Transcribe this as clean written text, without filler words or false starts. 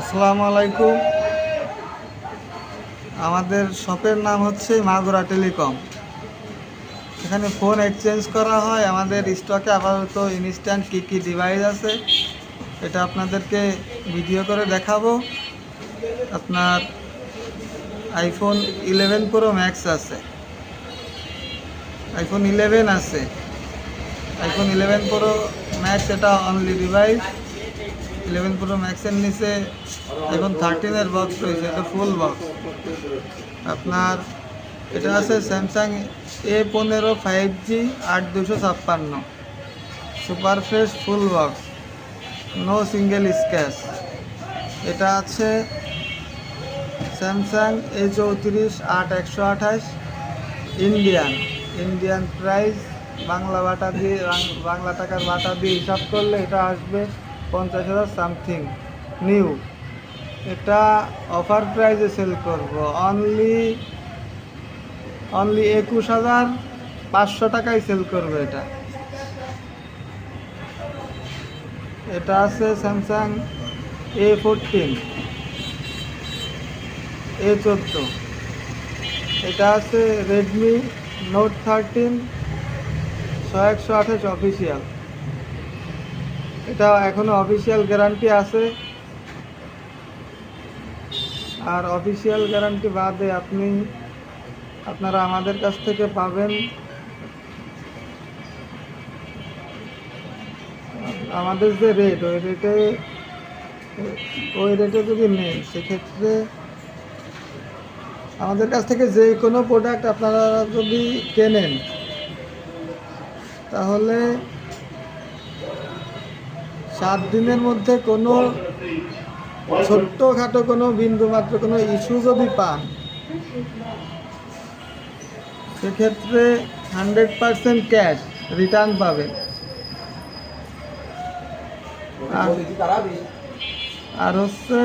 আসসালামু আলাইকুম। আমাদের শপের নাম হচ্ছে মাগুরা টেলিকম। এখানে ফোন এক্সচেঞ্জ করা হয়। আমাদের স্টকে আপাতত ইনস্ট্যান্ট কী ডিভাইস আছে এটা আপনাদেরকে ভিডিও করে দেখাবো। আপনার আইফোন 11 প্রো ম্যাক্স আছে, আইফোন 11 আছে, আইফোন 11 প্রো ম্যাক্স এটা অনলি ডিভাইস। 11 প্রো ম্যাক্সের নিচে আইফোন 13-এর বক্স রয়েছে, এটা ফুল বক্স। আপনার এটা আছে Samsung A15 5G 8256 super fresh full box, no single scratch. এটা আছে Samsung A34 8128 Indian price Bangla টাকার বাটা দিয়ে হিসাব করলে এটা আসবে 50,000 সামথিং নিউ। এটা অফার প্রাইসে সেল করব অনলি 21,500 টাকায় সেল করবে এটা আছে স্যামসাং A14 A14, এটা আছে রেডমি নোট 13 128 অফিসিয়াল। এটা এখনো অফিসিয়াল গ্যারান্টি আছে, আর অফিসিয়াল গ্যারান্টি বাদে আপনারা আমাদের কাছ থেকে পাবেন আমাদের যে রেট, ওই রেটে যদি নেন সেক্ষেত্রে আমাদের কাছ থেকে যে কোনো প্রোডাক্ট আপনারা যদি কেনেন তাহলে 7 দিনের মধ্যে কোনো ছোট্টখাটো কোনো বিন্দুমাত্র কোনো ইস্যু যদি পান সেক্ষেত্রে 100% ক্যাশ রিটার্ন পাবেন। আর হচ্ছে